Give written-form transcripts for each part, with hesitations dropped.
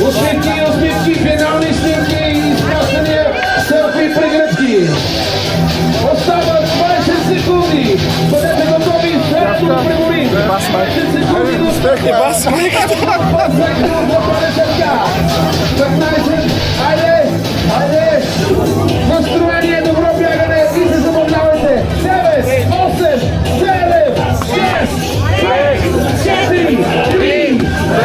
Uśmiechki, finalne śmiechki i strasznie selfie przegrywki. Ostała 20 sekund. Będziecie gotowi z sercu pregurin. 20 sekund. Ajde. Nastrojenje dobro bjegane. Vi se zabavljavajte. 9, 8, 7, 6, 5, 4, 3, 2,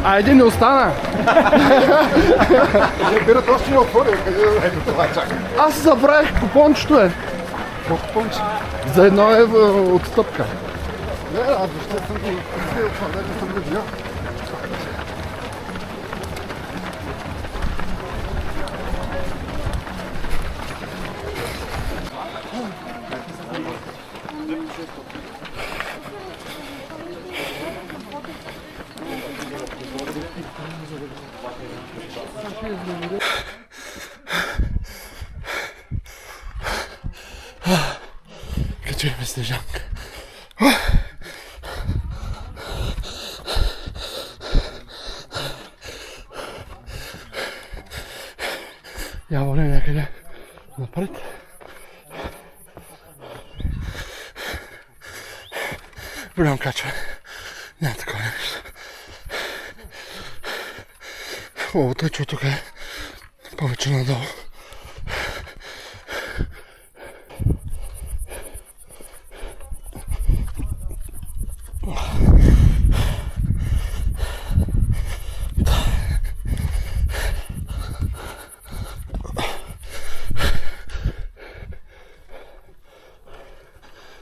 Айде, не остана. Бирата още не отворил, къде ето това чака. Аз забравих купончето е. Колко помче? За 1 евро отстъпка. Не, аз въобще съм го изгледал това, не съм го видял. Качваме Снежанка. Я воля някъде напред. Голям качване. Няма такова нещо. Хубавото е, че тук е повече надолу.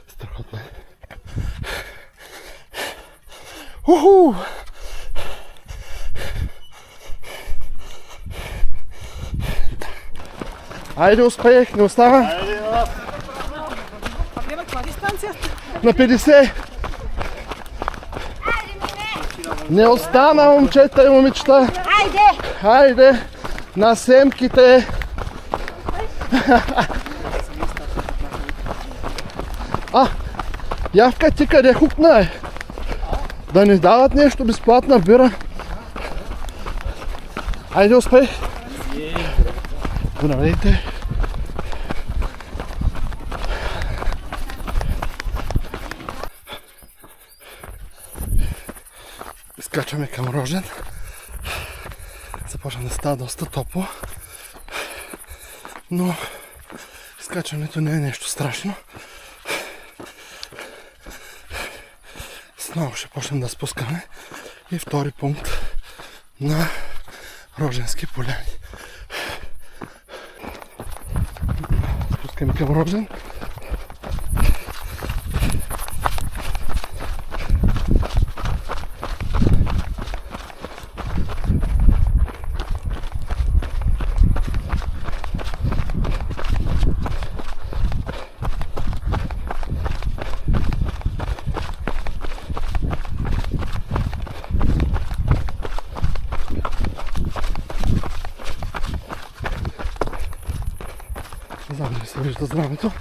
Страхотно е. Уху! Айде, успех, не остава? Каква дистанция? На 50. Не остана, момчета и момичета. Хайде, на семките. Явка, ти къде хукна е? Да ни дават нещо безплатна бира. Айде, успех. Здравейте. Скачваме към Рожен. Започва да става доста топло. Но скачването не е нещо страшно. Снова ще почнем да спускаме. И втори пункт на Роженски поляни. Спускаме към Рожен. Не знам дали се вижда знамето.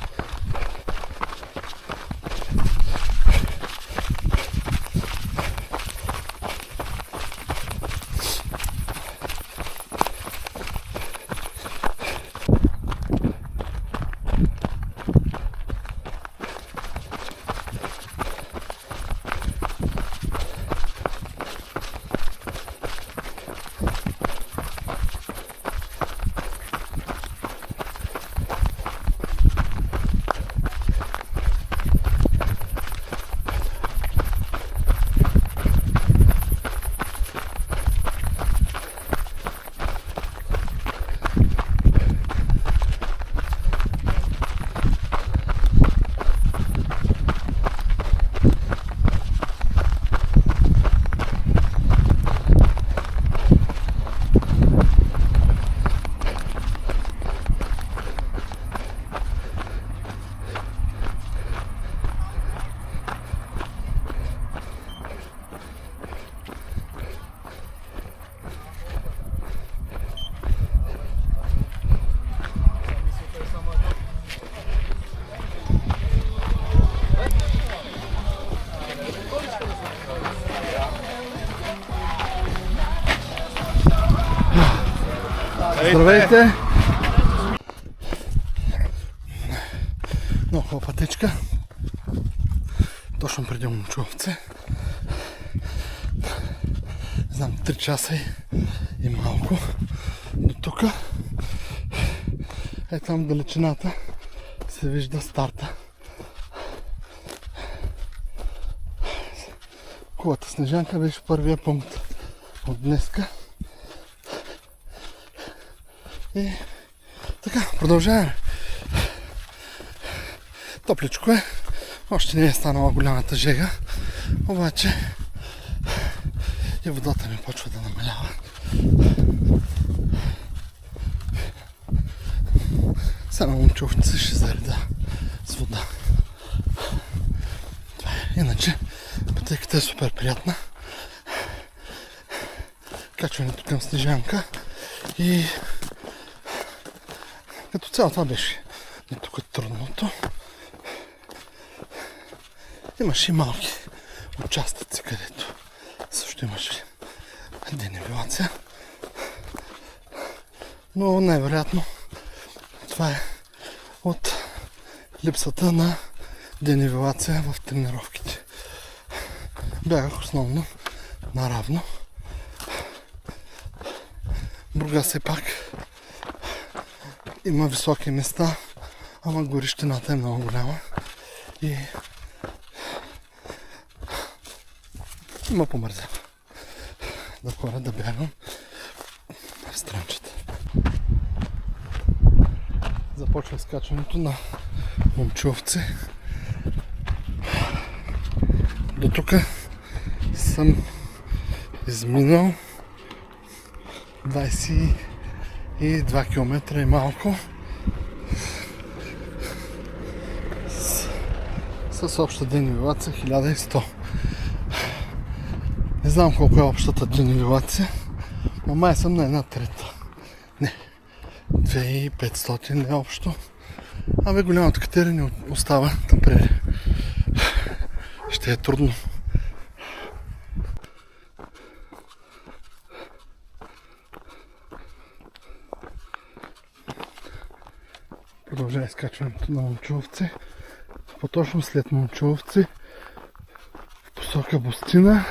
Здравейте! Много хубава пътечка. Точно преди Момчиловци. Знам, 3 часа и малко до тук. Е там в далечината се вижда старта. Хубавата снежанка беше първия пункт от днеска. И така, продължаваме. Топличко е. Още не е станала голямата жега. Обаче и водата ми почва да намалява. Сега на Момчиловци ще зареда с вода. Иначе пътеката е супер приятна. Качването към Снежанка и като цяло това беше не тук трудното. Имаше и малки участъци, където също имаше денивелация. Но най-вероятно това е от липсата на денивелация в тренировките. Бягах основно наравно. Бургас все пак има високи места, ама горещината е много голяма и има помързява да хора да бягам в странчета. Започва скачването на Момчиловци. До тук съм изминал 22 км и малко с обща денивелация 1100. Не знам колко е общата денивелация, но май съм на 1/3. Не, 2500 е общо. Абе голямото катерене остава напред. Ще е трудно. Продължава изкачването на Момчиловци. По-точно след Момчиловци в посока Бустина.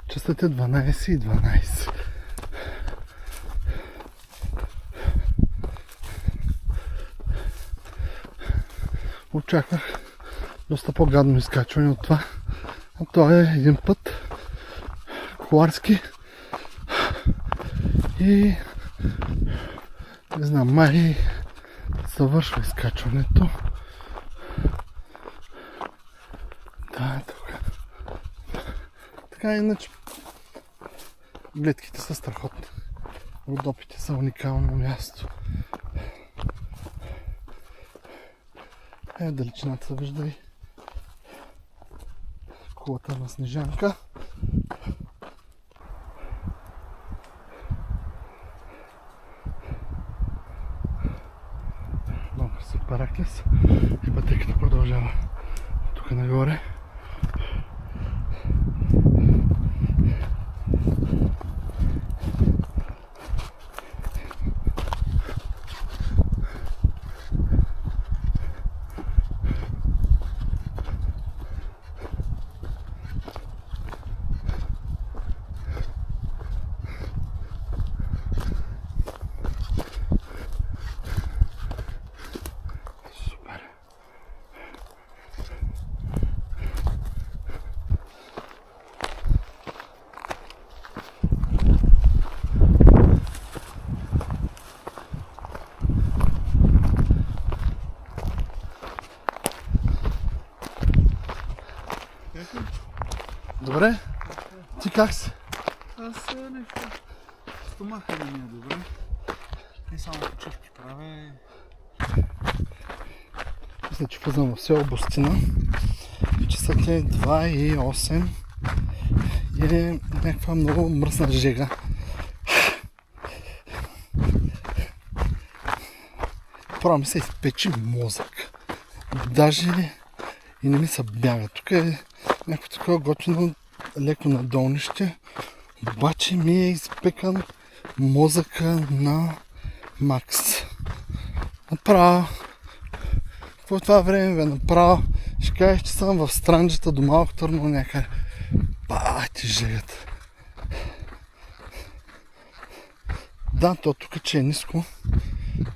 Часът е 12:12. Очаквах доста по-гадно изкачване от това. А това е един път коларски и не знам, май завършва изкачването. Да, тук. Така иначе гледките са страхотни. Родопите са уникално място. Далечината се вижда и кулата на Снежанка. Много красив Параклис и пътеката продължава тук нагоре. Добре? Ти как си? Аз нещо. Стомаха не ми е добре. Не само почивки правя. Мисля, че влизам в село Бустина. Часът е 2:08 и е някаква много мръсна жега. Право ми се изпечи мозък. Даже и не ми се бяга. Тук е някакво такова готино леко надолнище. Обаче ми е изпекан мозъка на Макс. Направо. По това време бе направо. Ще кажеш, че съм в Странджата до Малко Търново някъде. Бати жегът. Да, то тук че е ниско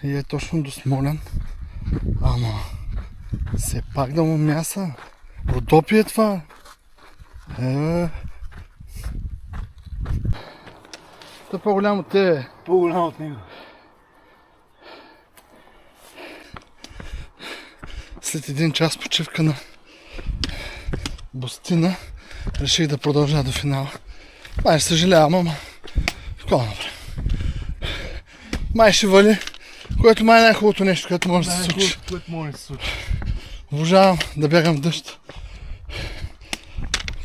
и е точно до Смолян. Ама все пак да му мяса. Родопи е това. То е по-голям от тебе. По-голям от него. След един час почивка на Бостина реших да продължа до финала. Май ще съжалявам, ама какво да направя? Май ще вали, което май е най-хубавото нещо, което може да се случи. Което може да се случи. Обожавам да бягам в дъжд.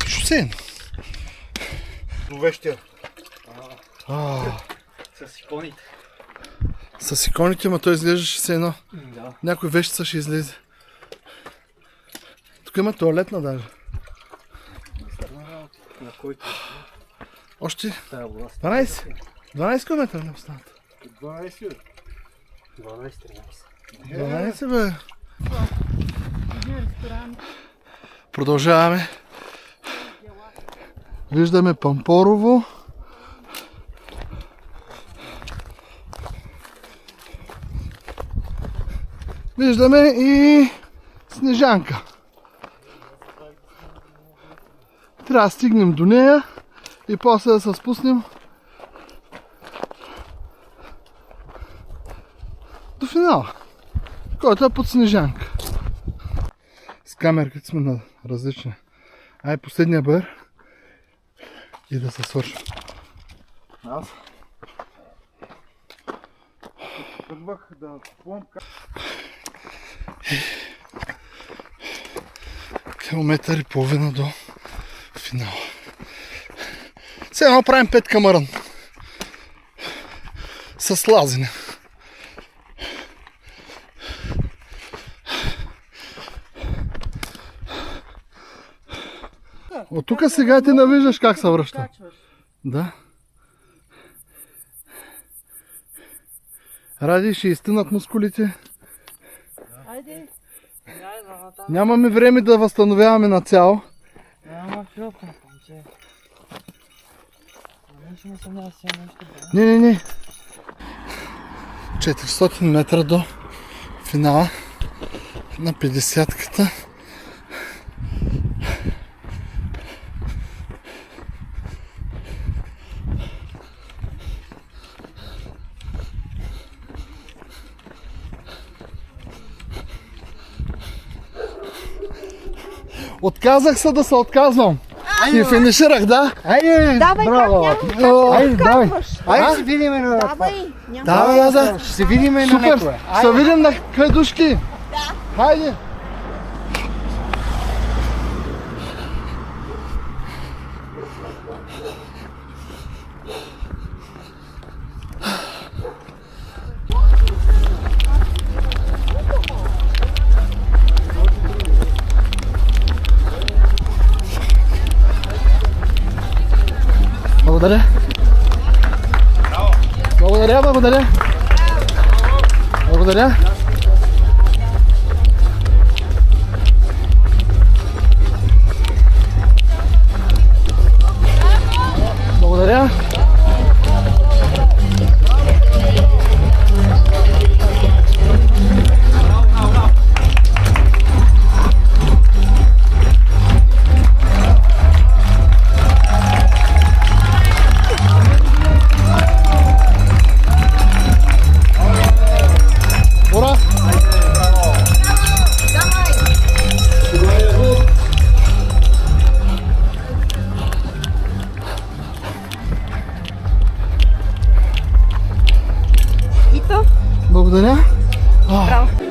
Шосейно. Довещия. С иконите. С иконите, ма той изглеждаше се едно. Да. Някой вещица ще излезе. Тук има тоалетна даже. На който Още тая власт. 12 км не останат. 12. 12 бе. Продължаваме. Виждаме Пампорово. Виждаме и Снежанка. Трябва да стигнем до нея и после да се спуснем до финала, който е под Снежанка. С камерката сме на различни. Ай, последния бър и да се свършим. Аз тръгвах да купувам Километър и половина до финала. Сега едно правим 5 камаран. С лазене. От тук сега ти навиждаш как се връща. Да. Ради, ще изтънат мускулите. Нямаме време да възстановяваме на цяло. Не. 400 метра до финала на 50-ката. Отказах се да се отказвам. И финиширах, да? Айде, Давай, браво! Айде, давай! Айде, А? ще се видим на... Давай, Да. Ще се видим на Супер! някое. Ще се видим на хайдушки. Да. Хайде! Благодаря. Благодаря. Благодаря. Благодаря. Ура! И то? Благодаря. Браво.